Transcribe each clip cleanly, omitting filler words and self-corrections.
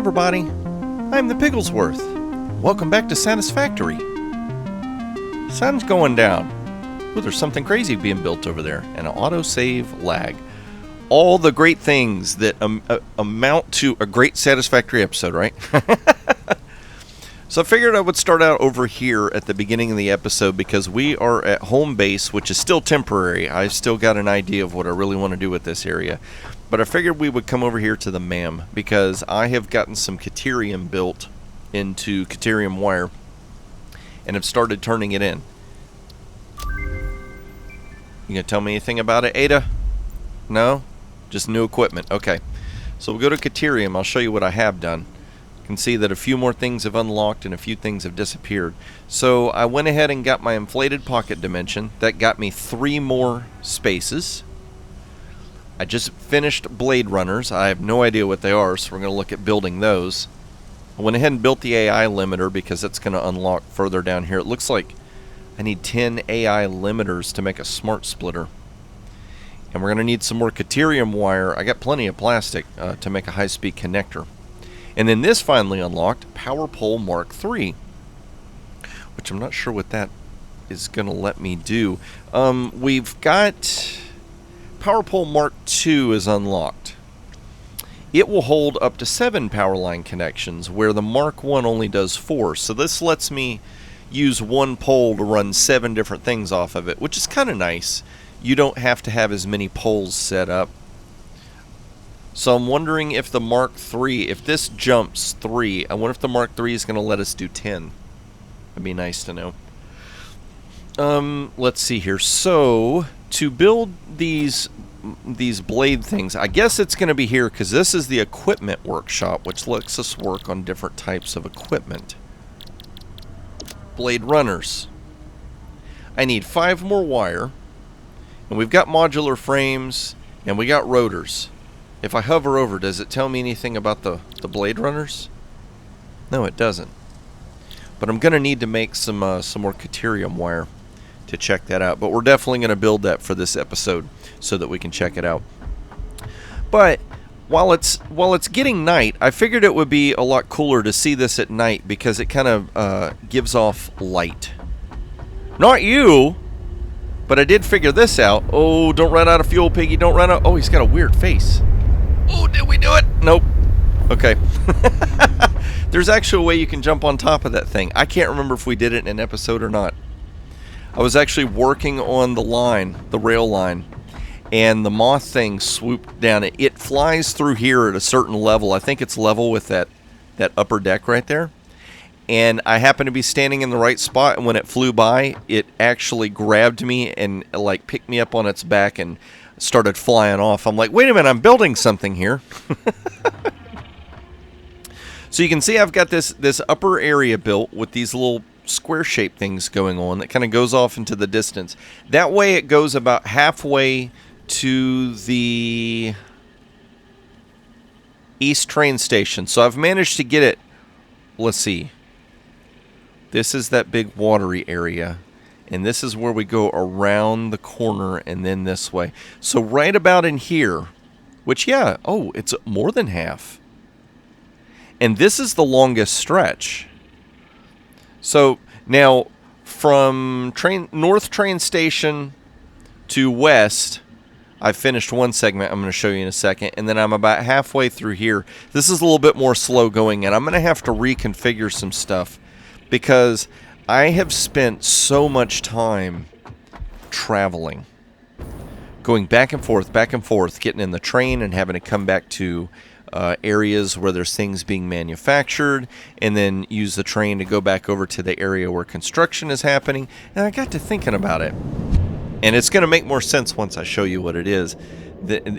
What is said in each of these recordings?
everybody, I'm the Pigglesworth. Welcome back to Satisfactory. Sun's going down. Ooh, there's something crazy being built over there, and an autosave lag. All the great things that amount to a great Satisfactory episode, right? So I figured I would start out over here at the beginning of the episode because we are at home base, which is still temporary. I've still got an idea of what I really want to do with this area. But I figured we would come over here to the MAM because I have gotten some Caterium built into Caterium wire and have started turning it in. You gonna tell me anything about it, Ada? No? Just new equipment. Okay. So we'll go to Caterium. I'll show you what I have done. You can see that a few more things have unlocked and a few things have disappeared. So I went ahead and got my inflated pocket dimension. That got me 3 more spaces. I just finished blade runners. I have no idea what they are, so we're going to look at building those. I went ahead and built the AI limiter because that's going to unlock further down here. It looks like I need 10 AI limiters to make a smart splitter. And we're going to need some more Caterium wire. I got plenty of plastic to make a high-speed connector. And then this finally unlocked, Power Pole Mark III, which I'm not sure what that is going to let me do. We've got Power Pole Mark II is unlocked. It will hold up to 7 power line connections, where the Mark I only does 4. So this lets me use one pole to run 7 different things off of it, which is kind of nice. You don't have to have as many poles set up. So I'm wondering if the Mark III, if this jumps 3, I wonder if the Mark III is going to let us do 10. That'd be nice to know. Let's see here. So to build these blade things, I guess it's going to be here because this is the equipment workshop, which lets us work on different types of equipment. Blade runners. I need 5 more wire, and we've got modular frames, and we got rotors. If I hover over, does it tell me anything about the blade runners? No, it doesn't. But I'm going to need to make some more Caterium wire to check that out. But we're definitely going to build that for this episode so that we can check it out. But while it's getting night, I figured it would be a lot cooler to see this at night because it kind of gives off light. Not you! But I did figure this out. Oh, don't run out of fuel, Piggy. Don't run out. Oh, he's got a weird face. Oh, did we do it? Nope. Okay. There's actually a way you can jump on top of that thing. I can't remember if we did it in an episode or not. I was actually working on the line, the rail line, and the moth thing swooped down. It flies through here at a certain level. I think it's level with that upper deck right there. And I happened to be standing in the right spot, and when it flew by, it actually grabbed me and like picked me up on its back and started flying off. I'm like, wait a minute, I'm building something here. So you can see I've got this upper area built with these little square-shaped things going on that kind of goes off into the distance. That way it goes about halfway to the east train station. So I've managed to get it, let's see. This is that big watery area, and this is where we go around the corner and then this way. So right about in here, which, yeah, oh, it's more than half. And this is the longest stretch. So now from north train station to west, I finished one segment I'm going to show you in a second, and then I'm about halfway through here. This is a little bit more slow going, and I'm going to have to reconfigure some stuff because I have spent so much time traveling, going back and forth, getting in the train and having to come back to areas where there's things being manufactured, and then use the train to go back over to the area where construction is happening. And I got to thinking about it, and it's going to make more sense once I show you what it is.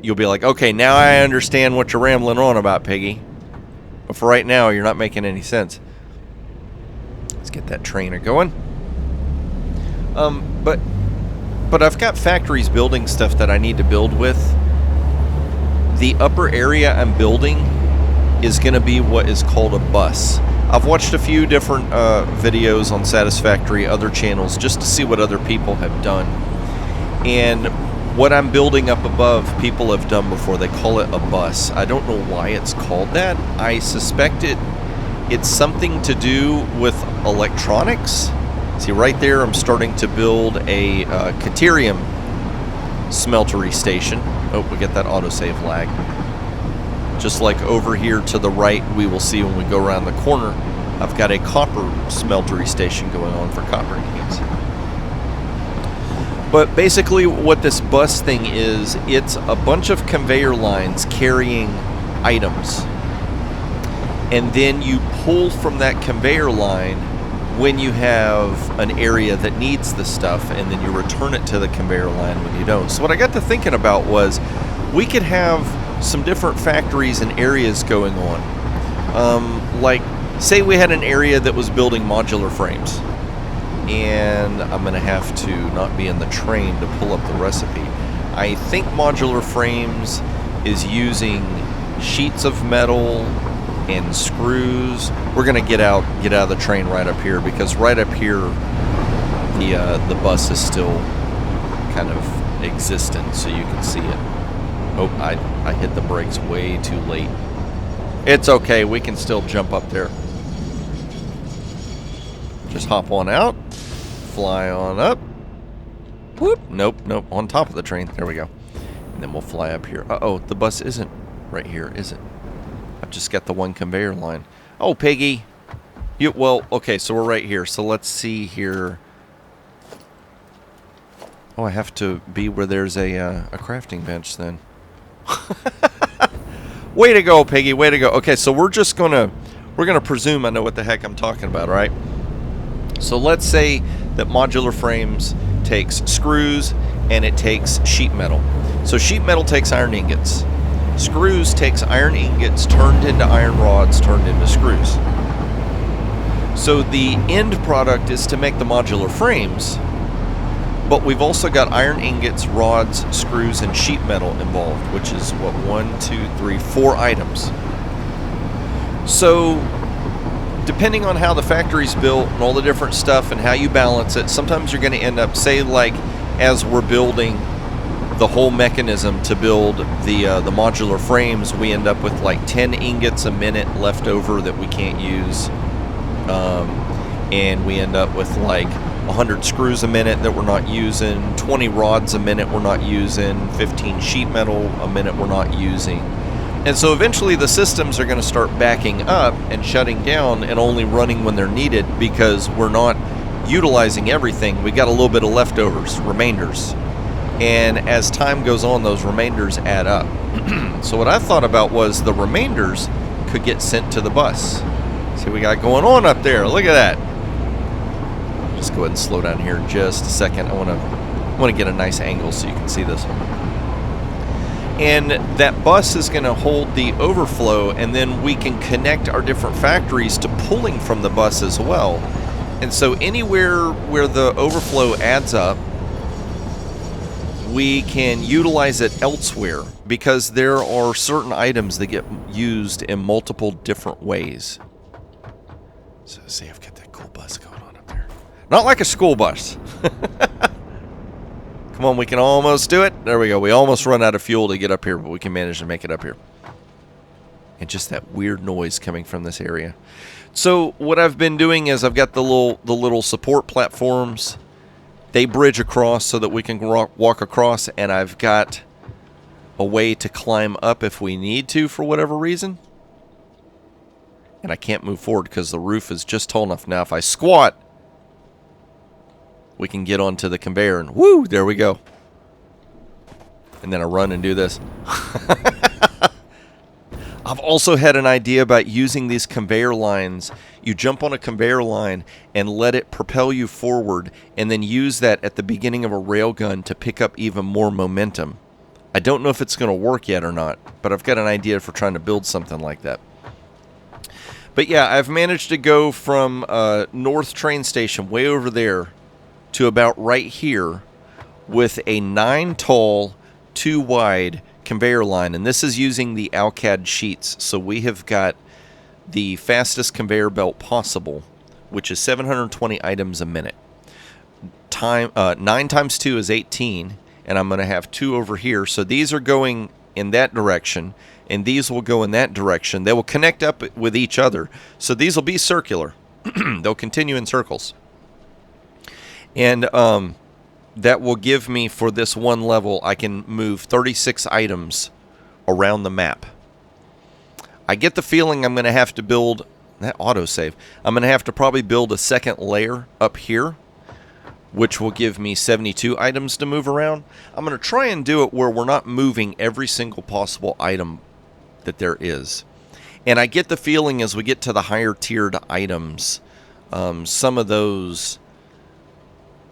You'll be like, okay, now I understand what you're rambling on about, Piggy. But for right now, you're not making any sense. Let's get that trainer going. But I've got factories building stuff that I need to build with. The upper area I'm building is going to be what is called a bus. I've watched a few different videos on Satisfactory, other channels, just to see what other people have done. And What I'm building up above, people have done before. They call it a bus. I don't know why it's called that. I suspect it's something to do with electronics. See, right there, I'm starting to build a Caterium smeltery station. Oh, we get that autosave lag. Just like over here to the right, we will see when we go around the corner, I've got a copper smeltery station going on for copper ingots. But basically what this bus thing is, it's a bunch of conveyor lines carrying items. And then you pull from that conveyor line when you have an area that needs the stuff, and then you return it to the conveyor line when you don't. So what I got to thinking about was we could have some different factories and areas going on. Like, say we had an area that was building modular frames. And I'm going to have to not be in the train to pull up the recipe. I think modular frames is using sheets of metal and screws. We're going to get out of the train right up here, because right up here the bus is still kind of existent, so you can see it. Oh, I hit the brakes way too late. It's okay, we can still jump up there. Just hop on out, fly on up. Whoop, nope, on top of the train. There we go. And then we'll fly up here. Uh-oh, the bus isn't right here, is it? I've just got the one conveyor line. Oh, Piggy. Well, okay, so we're right here. So let's see here. Oh, I have to be where there's a crafting bench then. Way to go, Piggy, way to go. Okay, so we're gonna presume I know what the heck I'm talking about, right? So let's say that modular frames takes screws and it takes sheet metal. So sheet metal takes iron ingots. Screws takes iron ingots turned into iron rods turned into screws. So the end product is to make the modular frames, but we've also got iron ingots, rods, screws, and sheet metal involved, which is what, 1, 2, 3, 4 items. So depending on how the factory's built and all the different stuff and how you balance it, sometimes you're going to end up, say, like as we're building the whole mechanism to build the modular frames, we end up with like 10 ingots a minute left over that we can't use, and we end up with like 100 screws a minute that we're not using, 20 rods a minute we're not using, 15 sheet metal a minute we're not using. And so eventually the systems are going to start backing up and shutting down and only running when they're needed, because we're not utilizing everything. We got a little bit of leftovers, remainders. And as time goes on, those remainders add up. So what I thought about was the remainders could get sent to the bus. See what we got going on up there. Look at that. Just go ahead and slow down here just a second. I want to get a nice angle so you can see this one. And that bus is going to hold the overflow, and then we can connect our different factories to pulling from the bus as well. And so anywhere where the overflow adds up, we can utilize it elsewhere, because there are certain items that get used in multiple different ways. So see, I've got that cool bus going on up there. Not like a school bus. Come on, we can almost do it. There we go. We almost run out of fuel to get up here, but we can manage to make it up here. And just that weird noise coming from this area. So what I've been doing is I've got the little support platforms. They bridge across so that we can walk across, and I've got a way to climb up if we need to for whatever reason. And I can't move forward because the roof is just tall enough. Now if I squat, we can get onto the conveyor, and woo, there we go. And then I run and do this. I've also had an idea about using these conveyor lines. You jump on a conveyor line and let it propel you forward, and then use that at the beginning of a railgun to pick up even more momentum. I don't know if it's going to work yet or not, but I've got an idea for trying to build something like that. But yeah, I've managed to go from North train station way over there to about right here with a 9 tall, 2 wide conveyor line, and this is using the Alcad sheets. So we have got the fastest conveyor belt possible, which is 720 items a minute. 9 times 2 is 18, and I'm going to have 2 over here. So these are going in that direction, and these will go in that direction. They will connect up with each other. So these will be circular. They'll continue in circles. And that will give me, for this one level, I can move 36 items around the map. I get the feeling I'm going to have to build that autosave. I'm going to have to probably build a second layer up here, which will give me 72 items to move around. I'm going to try and do it where we're not moving every single possible item that there is. And I get the feeling as we get to the higher tiered items, some of those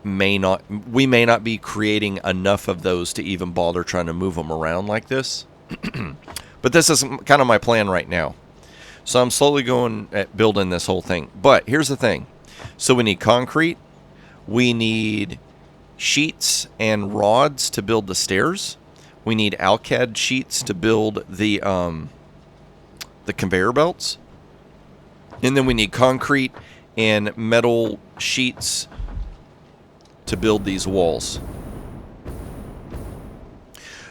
we may not be creating enough of those to even bother trying to move them around like this. But this is kind of my plan right now. So I'm slowly going at building this whole thing. But here's the thing. So we need concrete. We need sheets and rods to build the stairs. We need Alcad sheets to build the conveyor belts. And then we need concrete and metal sheets to build these walls.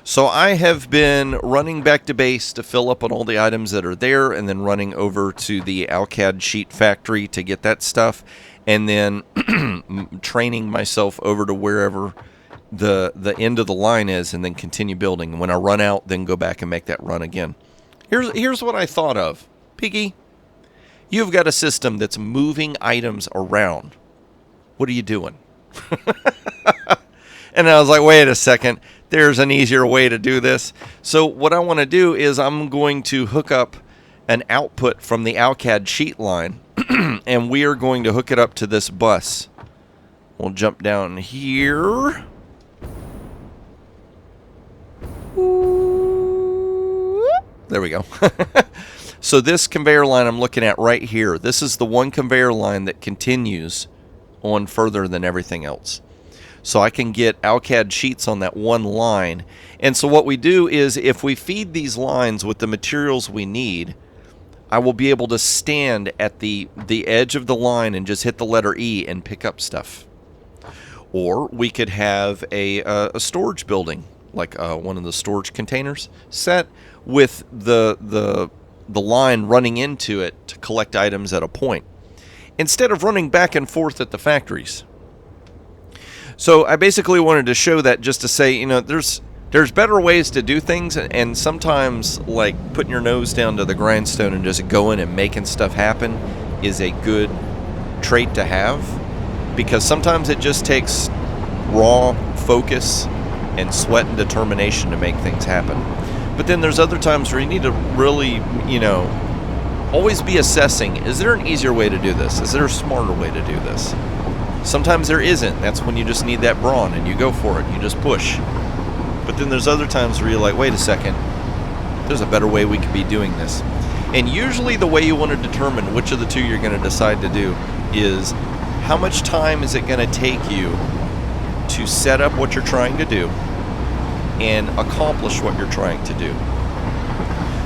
So I have been running back to base to fill up on all the items that are there, and then running over to the Alcad sheet factory to get that stuff, and then training myself over to wherever the end of the line is, and then continue building. And when I run out, then go back and make that run again. Here's what I thought of. Piggy, you've got a system that's moving items around. What are you doing? And I was like, wait a second, there's an easier way to do this. So what I want to do is I'm going to hook up an output from the Alcad sheet line, and we are going to hook it up to this bus. We'll jump down here. There we go. So this conveyor line I'm looking at right here, this is the one conveyor line that continues on further than everything else. So I can get Alcad sheets on that one line. And so what we do is, if we feed these lines with the materials we need, I will be able to stand at the edge of the line and just hit the letter E and pick up stuff. Or we could have a storage building, like one of the storage containers, set with the line running into it to collect items at a point, instead of running back and forth at the factories. So I basically wanted to show that, just to say, you know, there's better ways to do things, and sometimes, like, putting your nose down to the grindstone and just going and making stuff happen is a good trait to have, because sometimes it just takes raw focus and sweat and determination to make things happen. But then there's other times where you need to really, you know, always be assessing, is there an easier way to do this? Is there a smarter way to do this? Sometimes there isn't. That's when you just need that brawn and you go for it. You just push. But then there's other times where you're like, wait a second, there's a better way we could be doing this. And usually the way you want to determine which of the two you're going to decide to do is, how much time is it going to take you to set up what you're trying to do and accomplish what you're trying to do.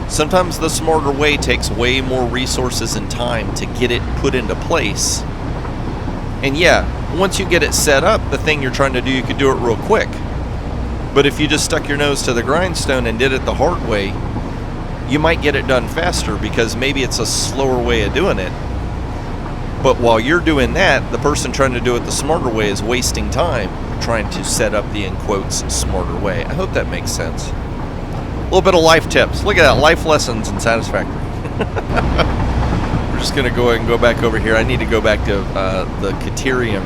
Sometimes the smarter way takes way more resources and time to get it put into place. And yeah, once you get it set up, the thing you're trying to do, you could do it real quick. But if you just stuck your nose to the grindstone and did it the hard way, you might get it done faster, because maybe it's a slower way of doing it. But while you're doing that, the person trying to do it the smarter way is wasting time trying to set up the, in quotes, smarter way. I hope that makes sense. A little bit of life tips. Look at that, life lessons in Satisfactory. We're just going to go ahead and go back over here. I need to go back to the Caterium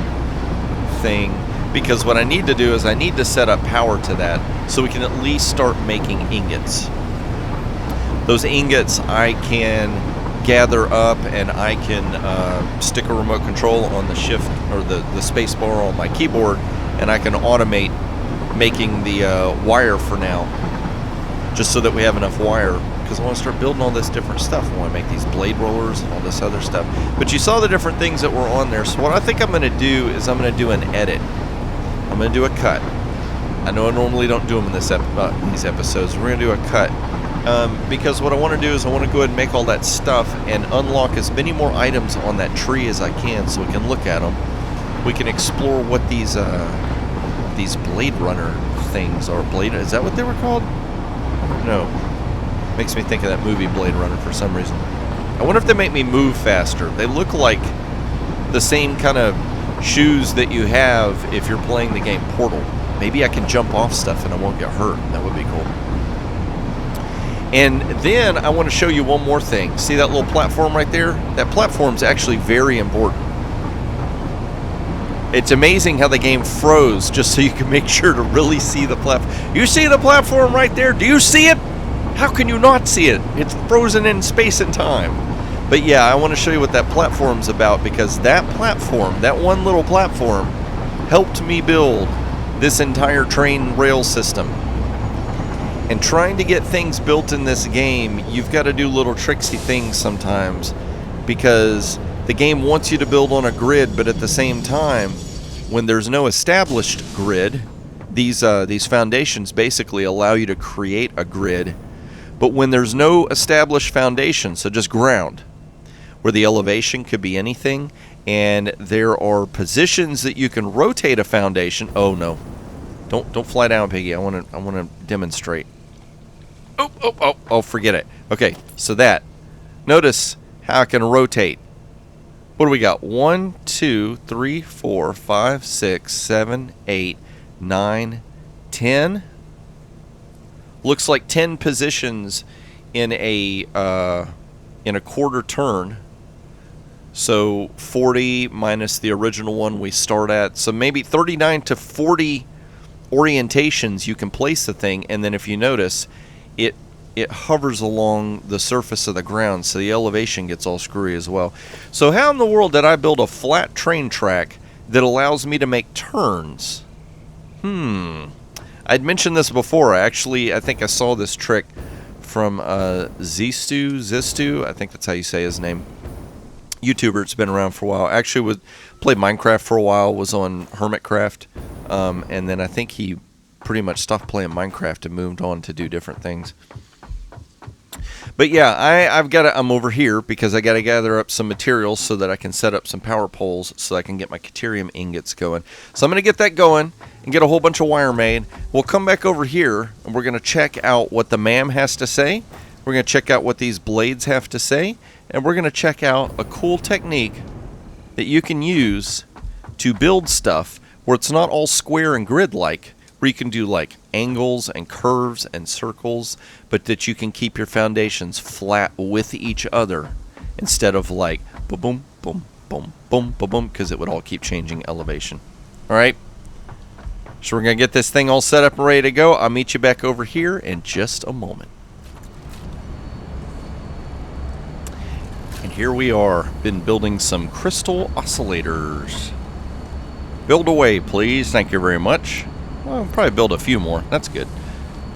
thing, because what I need to do is I need to set up power to that so we can at least start making ingots. Those ingots I can gather up, and I can stick a remote control on the shift or the space bar on my keyboard, and I can automate making the wire for now, just so that we have enough wire, because I want to start building all this different stuff. I want to make these blade rollers and all this other stuff. But you saw the different things that were on there. So what I think I'm going to do is I'm going to do an edit. I'm going to do a cut. I know I normally don't do them in these episodes. We're going to do a cut. Because what I want to do is I want to go ahead and make all that stuff and unlock as many more items on that tree as I can, so we can look at them. We can explore what these Blade Runner things are. Blade, is that what they were called? No. Makes me think of that movie Blade Runner for some reason. I wonder if they make me move faster. They look like the same kind of shoes that you have if you're playing the game Portal. Maybe I can jump off stuff and I won't get hurt. That would be cool. And then I want to show you one more thing. See that little platform right there? That platform's actually very important. It's amazing how the game froze just so you can make sure to really see the platform. You see the platform right there? Do you see it? How can you not see it? It's frozen in space and time. But yeah, I want to show you what that platform's about, because that platform, that one little platform, helped me build this entire train rail system. And trying to get things built in this game, you've got to do little tricksy things sometimes, because the game wants you to build on a grid, but at the same time, when there's no established grid, these foundations basically allow you to create a grid. But when there's no established foundation, so just ground, where the elevation could be anything, and there are positions that you can rotate a foundation. Oh no, don't fly down, Piggy. I want to demonstrate. Oh, forget it. Okay, so that. Notice how I can rotate. What do we got? 1, 2, 3, 4, 5, 6, 7, 8, 9, 10. Looks like 10 positions in a quarter turn. So 40 minus the original one we start at. So maybe 39 to 40 orientations you can place the thing, and then if you notice, it hovers along the surface of the ground, so the elevation gets all screwy as well. So how in the world did I build a flat train track that allows me to make turns? I'd mentioned this before. I think I saw this trick from Zistu, I think that's how you say his name. YouTuber, it's been around for a while. Actually, played Minecraft for a while, was on Hermitcraft, and then I think he pretty much stopped playing Minecraft and moved on to do different things. But yeah, I'm over here because I got to gather up some materials so that I can set up some power poles so I can get my Caterium ingots going. So I'm going to get that going and get a whole bunch of wire made. We'll come back over here and we're going to check out what the MAM has to say. We're going to check out what these blades have to say. And we're going to check out a cool technique that you can use to build stuff where it's not all square and grid-like, where you can do like angles and curves and circles, but that you can keep your foundations flat with each other instead of like boom, boom, boom, boom, boom, boom, because it would all keep changing elevation. All right. So we're going to get this thing all set up and ready to go. I'll meet you back over here in just a moment. And here we are, been building some crystal oscillators. Build away, please. Thank you very much. Well, I'll probably build a few more. That's good.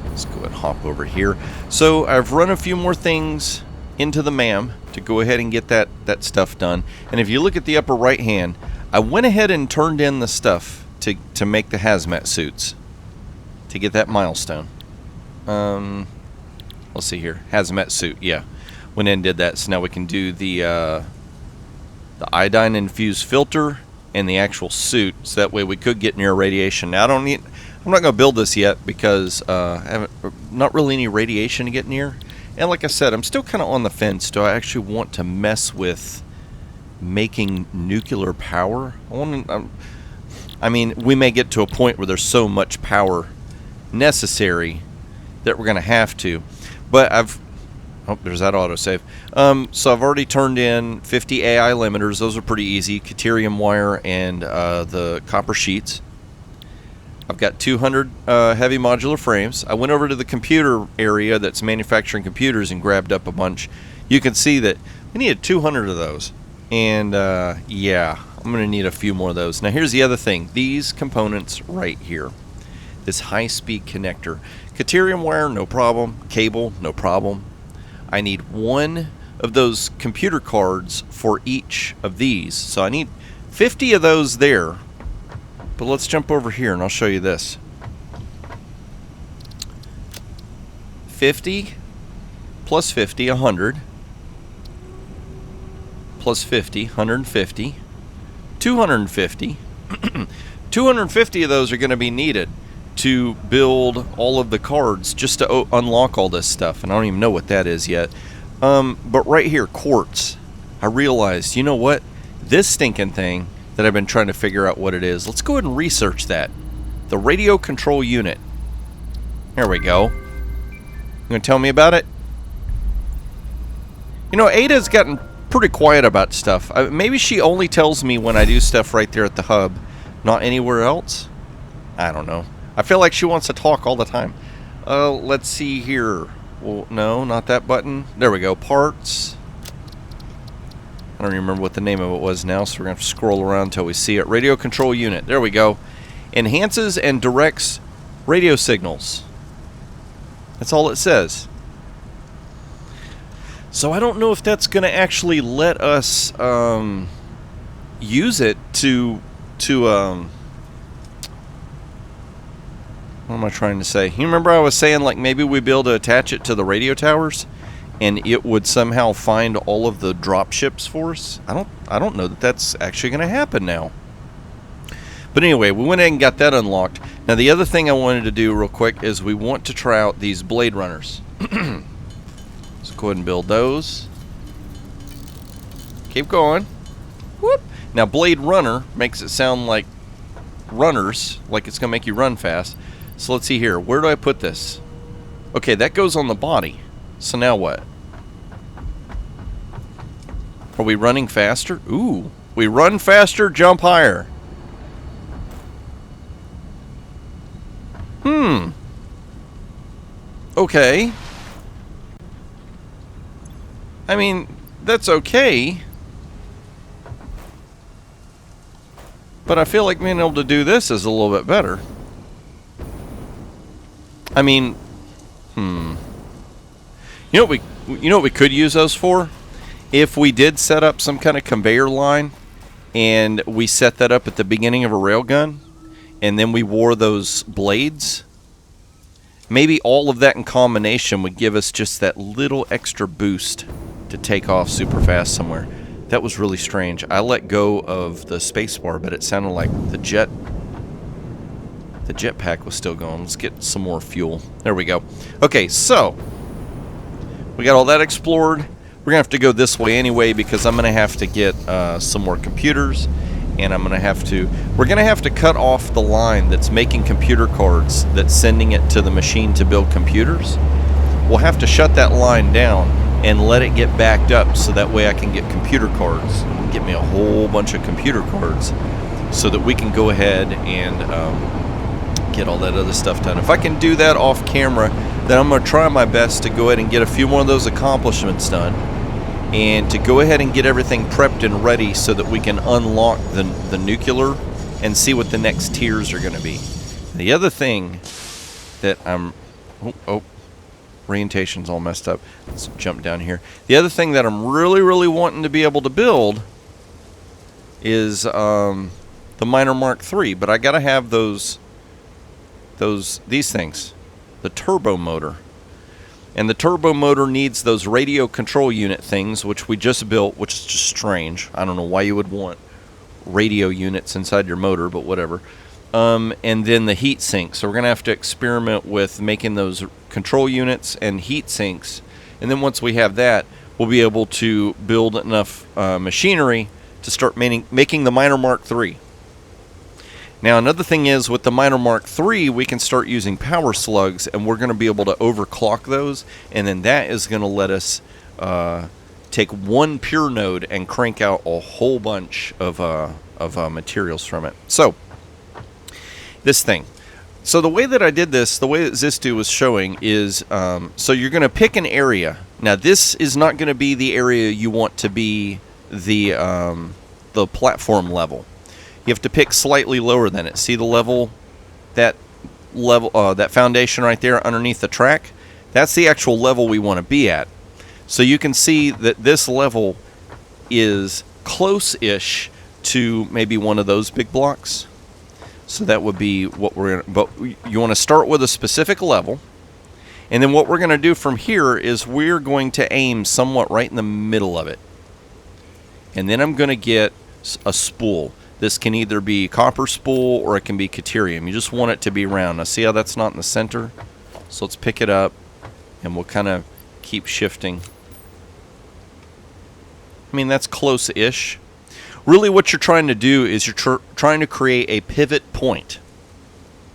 Let's go ahead and hop over here. So I've run a few more things into the MAM to go ahead and get that stuff done. And if you look at the upper right hand, I went ahead and turned in the stuff to make the hazmat suits to get that milestone. Let's see here. Hazmat suit, yeah. Went in and did that, so now we can do the iodine infused filter and the actual suit, so that way we could get near radiation. Now I'm not going to build this yet because not really any radiation to get near. And like I said, I'm still kind of on the fence. Do I actually want to mess with making nuclear power? I mean, we may get to a point where there's so much power necessary that we're going to have to. But oh, there's that autosave. So I've already turned in 50 AI limiters. Those are pretty easy. Caterium wire and the copper sheets. I've got 200 heavy modular frames. I went over to the computer area that's manufacturing computers and grabbed up a bunch. You can see that we needed 200 of those. And yeah, I'm going to need a few more of those. Now here's the other thing. These components right here. This high-speed connector. Caterium wire, no problem. Cable, no problem. I need one of those computer cards for each of these. So I need 50 of those there. But let's jump over here and I'll show you this. 50 plus 50, 100. Plus 50, 150. 250. 250 of those are going to be needed to build all of the cards just to unlock all this stuff, and I don't even know what that is yet. But right here, quartz. I realized, you know what? This stinking thing that I've been trying to figure out what it is. Let's go ahead and research that. The radio control unit. There we go. You gonna tell me about it? You know, Ada's gotten pretty quiet about stuff. Maybe she only tells me when I do stuff right there at the hub, not anywhere else. I don't know. I feel like she wants to talk all the time. Let's see here. Well, no, not that button. There we go. Parts. I don't even remember what the name of it was now, so we're going to have to scroll around until we see it. Radio control unit. There we go. Enhances and directs radio signals. That's all it says. So I don't know if that's going to actually let us use it to what am I trying to say? You remember I was saying like maybe we'd be able to attach it to the radio towers and it would somehow find all of the drop ships for us? I don't know that that's actually going to happen now. But anyway, we went ahead and got that unlocked. Now the other thing I wanted to do real quick is we want to try out these blade runners. Let's go ahead and build those. Keep going. Whoop. Now blade runner makes it sound like runners, like it's going to make you run fast. So let's see here. Where do I put this? Okay, that goes on the body. So now what? Are we running faster? Ooh. We run faster, jump higher. Okay. I mean, that's okay. But I feel like being able to do this is a little bit better. I mean, You know what we could use those for? If we did set up some kind of conveyor line and we set that up at the beginning of a railgun and then we wore those blades, maybe all of that in combination would give us just that little extra boost to take off super fast somewhere. That was really strange. I let go of the spacebar, but it sounded like the jetpack was still going. Let's get some more fuel. There we go. Okay, so we got all that explored. We're gonna have to go this way anyway because I'm gonna have to get some more computers, and we're gonna have to cut off the line that's making computer cards, that's sending it to the machine to build computers. We'll have to shut that line down and let it get backed up so that way I can get computer cards. Get me a whole bunch of computer cards so that we can go ahead and get all that other stuff done. If I can do that off camera, then I'm going to try my best to go ahead and get a few more of those accomplishments done and to go ahead and get everything prepped and ready so that we can unlock the nuclear and see what the next tiers are going to be. The other thing that I'm... orientation's all messed up. Let's jump down here. The other thing that I'm really wanting to be able to build is the Miner Mark III, but I gotta have these things, the turbo motor, and the turbo motor needs those radio control unit things, which we just built, which is just strange. I don't know why you would want radio units inside your motor, but whatever. And then the heat sink. So we're going to have to experiment with making those control units and heat sinks. And then once we have that, we'll be able to build enough machinery to start making the Miner Mark III. Now another thing is with the Miner Mark III, we can start using power slugs, and we're going to be able to overclock those. And then that is going to let us take one pure node and crank out a whole bunch of materials from it. So this thing. So the way that I did this, the way that Zistu was showing is, so you're going to pick an area. Now this is not going to be the area you want to be the platform level. You have to pick slightly lower than it. See the level, that foundation right there underneath the track? That's the actual level we want to be at. So you can see that this level is close-ish to maybe one of those big blocks. So that would be what we're going to... But you want to start with a specific level. And then what we're going to do from here is we're going to aim somewhat right in the middle of it. And then I'm going to get a spool. This can either be copper spool or it can be Caterium. You just want it to be round. Now see how that's not in the center? So let's pick it up and we'll kind of keep shifting. I mean, that's close-ish. Really what you're trying to do is you're trying to create a pivot point.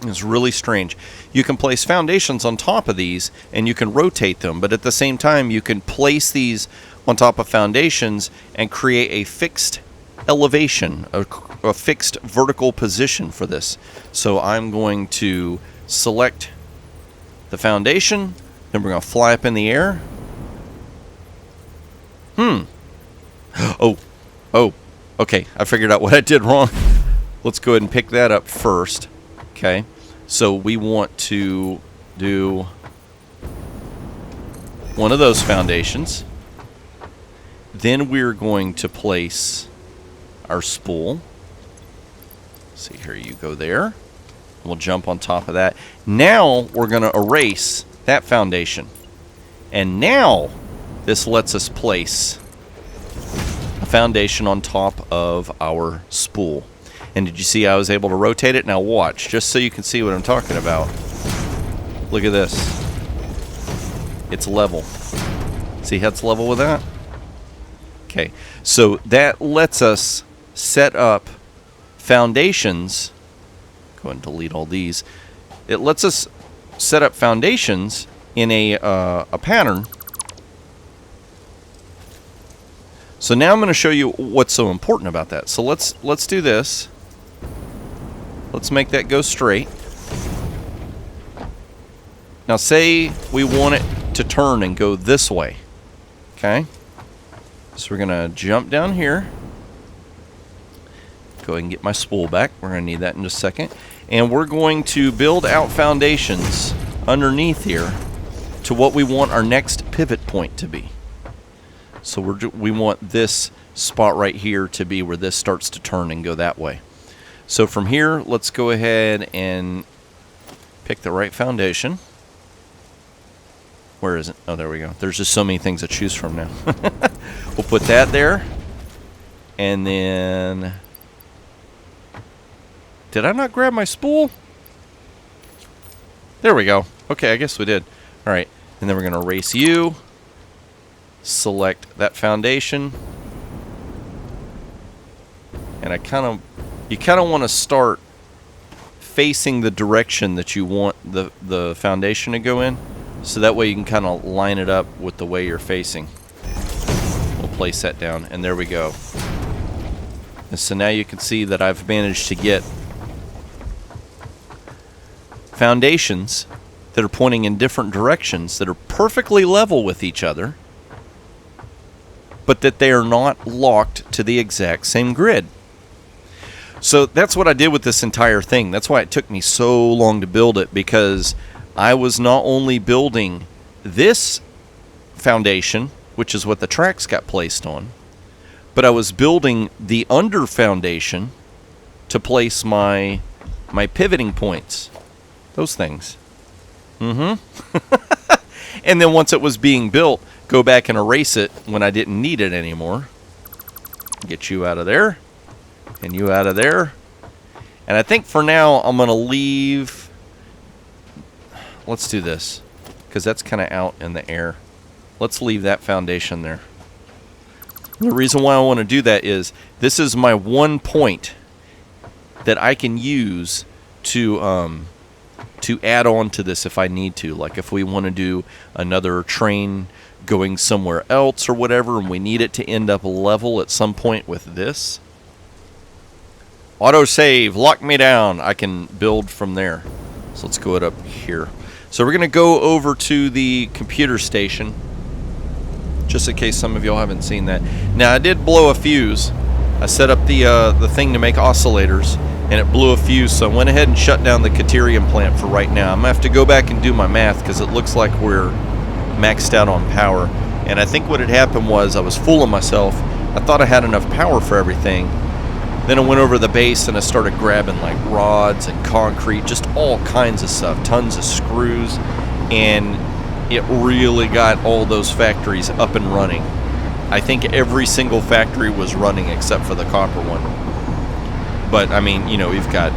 It's really strange. You can place foundations on top of these and you can rotate them, but at the same time you can place these on top of foundations and create a fixed elevation, a fixed vertical position for this. So I'm going to select the foundation, then we're going to fly up in the air. Oh, okay, I figured out what I did wrong. Let's go ahead and pick that up first. Okay, so we want to do one of those foundations. Then we're going to place our spool. See, here you go there. We'll jump on top of that. Now we're going to erase that foundation. And now this lets us place a foundation on top of our spool. And did you see I was able to rotate it? Now watch, just so you can see what I'm talking about. Look at this. It's level. See how it's level with that? Okay, so that lets us set up foundations. Go ahead and delete all these. It lets us set up foundations in a pattern. So now I'm going to show you what's so important about that. So let's do this. Let's make that go straight. Now say we want it to turn and go this way. Okay? So we're going to jump down here. Go ahead and get my spool back. We're going to need that in just a second. And we're going to build out foundations underneath here to what we want our next pivot point to be. So we want this spot right here to be where this starts to turn and go that way. So from here, let's go ahead and pick the right foundation. Where is it? Oh, there we go. There's just so many things to choose from now. We'll put that there. And then... Did I not grab my spool? There we go. Okay, I guess we did. All right. And then we're going to erase you. Select that foundation. And you kind of want to start facing the direction that you want the foundation to go in. So that way you can kind of line it up with the way you're facing. We'll place that down, and there we go. And so now you can see that I've managed to get foundations that are pointing in different directions that are perfectly level with each other, but that they are not locked to the exact same grid. So that's what I did with this entire thing. That's why it took me so long to build it, because I was not only building this foundation, which is what the tracks got placed on, but I was building the under foundation to place my pivoting points. Those things. And then once it was being built, go back and erase it when I didn't need it anymore. Get you out of there. And you out of there. And I think for now I'm going to leave... Let's do this, because that's kind of out in the air. Let's leave that foundation there. The reason why I want to do that is this is my one point that I can use to add on to this if I need to. Like if we want to do another train going somewhere else or whatever, and we need it to end up level at some point with this. Autosave, lock me down. I can build from there. So let's go up here. So we're going to go over to the computer station, just in case some of y'all haven't seen that. Now, I did blow a fuse. I set up the thing to make oscillators, and it blew a fuse, so I went ahead and shut down the Caterium plant for right now. I'm going to have to go back and do my math, because it looks like we're maxed out on power. And I think what had happened was I was fooling myself. I thought I had enough power for everything. Then I went over to the base and I started grabbing like rods and concrete, just all kinds of stuff, tons of screws, and it really got all those factories up and running. I think every single factory was running except for the copper one. But I mean, you know, we've got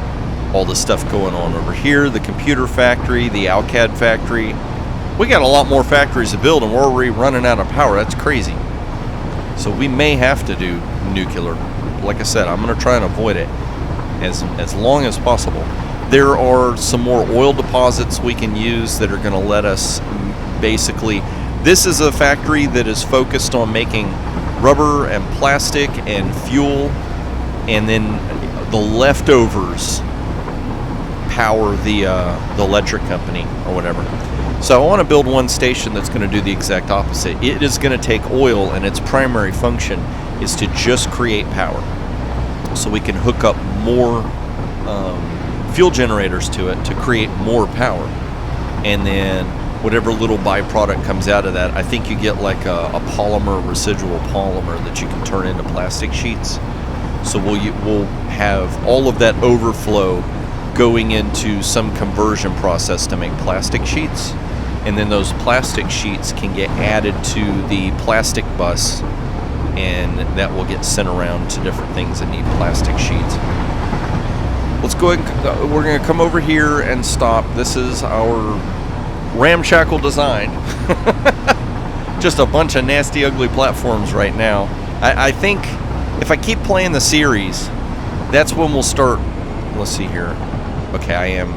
all the stuff going on over here, the computer factory, the Alcad factory. We got a lot more factories to build, and we're already running out of power. That's crazy. So we may have to do nuclear. Like I said, I'm going to try and avoid it as long as possible. There are some more oil deposits we can use that are going to let us basically... This is a factory that is focused on making rubber and plastic and fuel, and then the leftovers power the electric company or whatever. So I want to build one station that's going to do the exact opposite. It is going to take oil, and its primary function is to just create power. So we can hook up more fuel generators to it to create more power. And then whatever little byproduct comes out of that, I think you get like a polymer, residual polymer that you can turn into plastic sheets. So we'll have all of that overflow going into some conversion process to make plastic sheets. And then those plastic sheets can get added to the plastic bus, and that will get sent around to different things that need plastic sheets. Let's go ahead and we're going to come over here and stop. This is our ramshackle design. Just a bunch of nasty, ugly platforms right now. I think if I keep playing the series, that's when we'll start. Let's see here. Okay, I am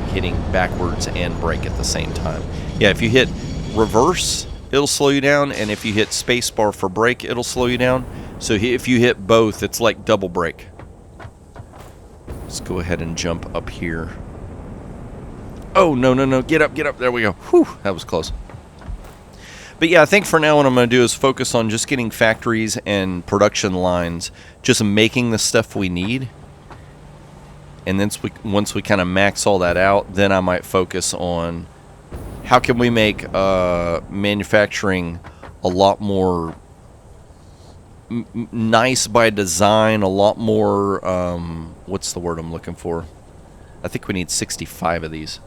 hitting backwards and brake at the same time. Yeah, if you hit reverse, it'll slow you down, and if you hit spacebar for brake, it'll slow you down. So if you hit both, it's like double brake. Let's go ahead and jump up here. Oh, no. Get up. There we go. Whew, that was close. But yeah, I think for now what I'm going to do is focus on just getting factories and production lines, just making the stuff we need. And then once we kind of max all that out, then I might focus on how can we make manufacturing a lot more nice by design, a lot more, what's the word I'm looking for? I think we need 65 of these.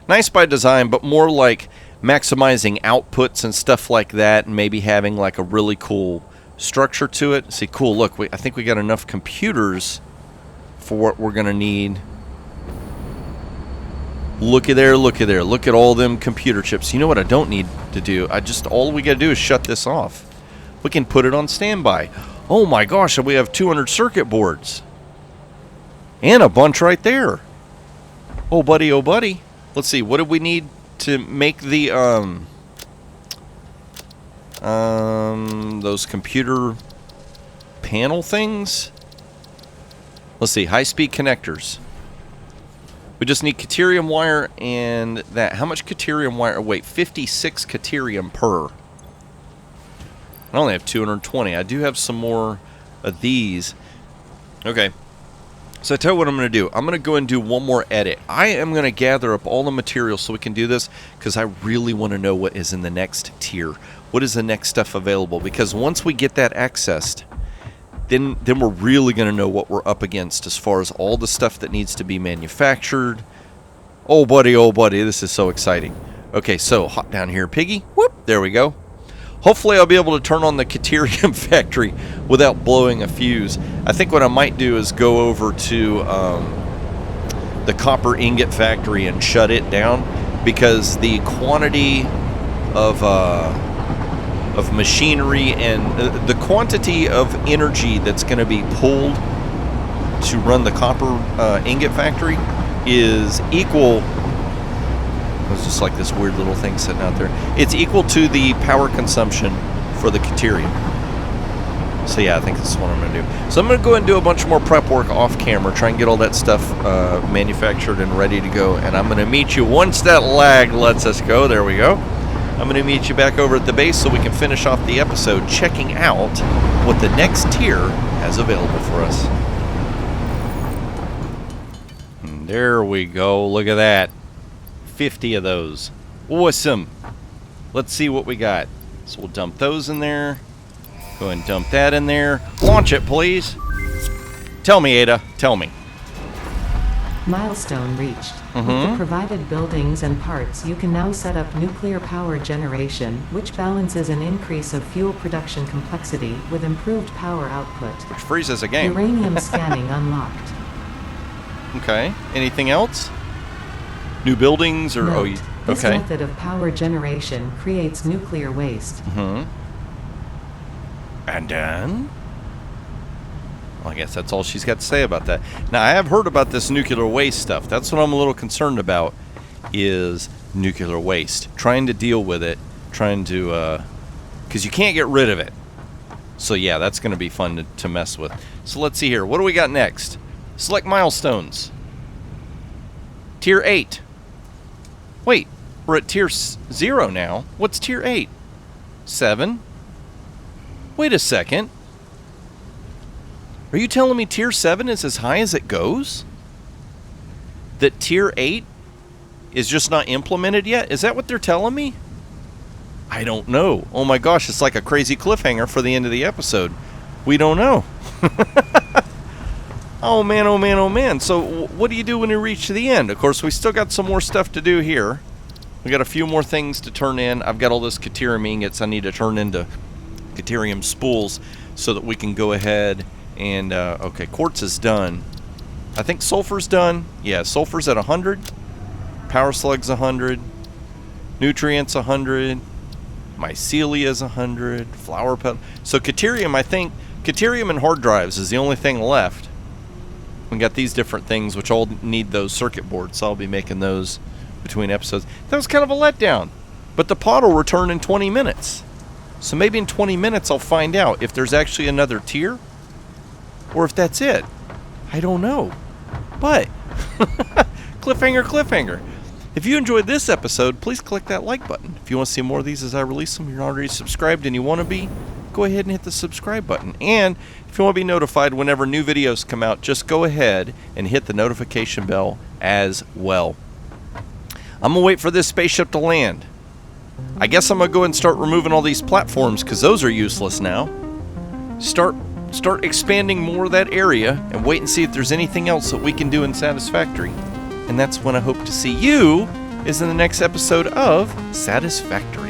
Nice by design, but more like maximizing outputs and stuff like that, and maybe having like a really cool structure to it. See, cool, look, I think we got enough computers for what we're going to need. Look at there. Look at all them computer chips. You know what I don't need to do? All we got to do is shut this off. We can put it on standby. Oh my gosh, we have 200 circuit boards. And a bunch right there. Oh buddy. Let's see, what do we need to make the those computer panel things? Let's see, high-speed connectors. We just need Caterium wire and that. How much Caterium wire? Wait, 56 Caterium per. I only have 220. I do have some more of these. Okay. So I tell you what I'm going to do. I'm going to go and do one more edit. I am going to gather up all the materials so we can do this, because I really want to know what is in the next tier. What is the next stuff available? Because once we get that accessed, then we're really going to know what we're up against as far as all the stuff that needs to be manufactured. Oh buddy, this is so exciting. Okay, so hop down here, Piggy. Whoop, there we go. Hopefully I'll be able to turn on the Caterium factory without blowing a fuse. I think what I might do is go over to the copper ingot factory and shut it down, because the quantity of machinery and the quantity of energy that's going to be pulled to run the copper ingot factory is equal. It's just like this weird little thing sitting out there. It's equal to the power consumption for the Caterium. So yeah, I think this is what I'm going to do. So I'm going to go and do a bunch more prep work off camera, try and get all that stuff manufactured and ready to go. And I'm going to meet you once that lag lets us go. There we go. I'm going to meet you back over at the base so we can finish off the episode checking out what the next tier has available for us. And there we go. Look at that. 50 of those. Awesome. Let's see what we got. So we'll dump those in there. Go ahead and dump that in there. Launch it, please. Tell me, Ada. Tell me. Milestone reached. With the provided buildings and parts, you can now set up nuclear power generation, which balances an increase of fuel production complexity with improved power output. Which freezes a game. Uranium scanning unlocked. Okay. Anything else? New buildings or... Note, this okay. method of power generation creates nuclear waste. And then... Well, I guess that's all she's got to say about that. Now, I have heard about this nuclear waste stuff. That's what I'm a little concerned about, is nuclear waste. Trying to deal with it. Trying to... Because you can't get rid of it. So, yeah, that's going to be fun to mess with. So, let's see here. What do we got next? Select milestones. Tier 8. Wait, we're at tier 0 now. What's tier 8? 7? Wait a second. Are you telling me tier 7 is as high as it goes? That tier 8 is just not implemented yet? Is that what they're telling me? I don't know. Oh my gosh, it's like a crazy cliffhanger for the end of the episode. We don't know. Oh man, oh man, oh man. So what do you do when you reach the end? Of course, we still got some more stuff to do here. We got a few more things to turn in. I've got all this Caterium ingots I need to turn into Caterium spools so that we can go ahead and... okay, quartz is done. I think sulfur's done. Yeah, sulfur's at 100. Power slug's 100. Nutrients 100. Mycelia's 100. Flower petal. So Caterium, I think... Caterium and hard drives is the only thing left. We got these different things which all need those circuit boards, so I'll be making those between episodes. That was kind of a letdown, but the pod will return in 20 minutes. So maybe in 20 minutes I'll find out if there's actually another tier or if that's it. I don't know. But cliffhanger, cliffhanger. If you enjoyed this episode, please click that like button. If you want to see more of these as I release them, you're already subscribed and you want to be, go ahead and hit the subscribe button. And if you want to be notified whenever new videos come out, just go ahead and hit the notification bell as well. I'm going to wait for this spaceship to land. I guess I'm going to go and start removing all these platforms because those are useless now. Start expanding more of that area and wait and see if there's anything else that we can do in Satisfactory. And that's when I hope to see you is in the next episode of Satisfactory.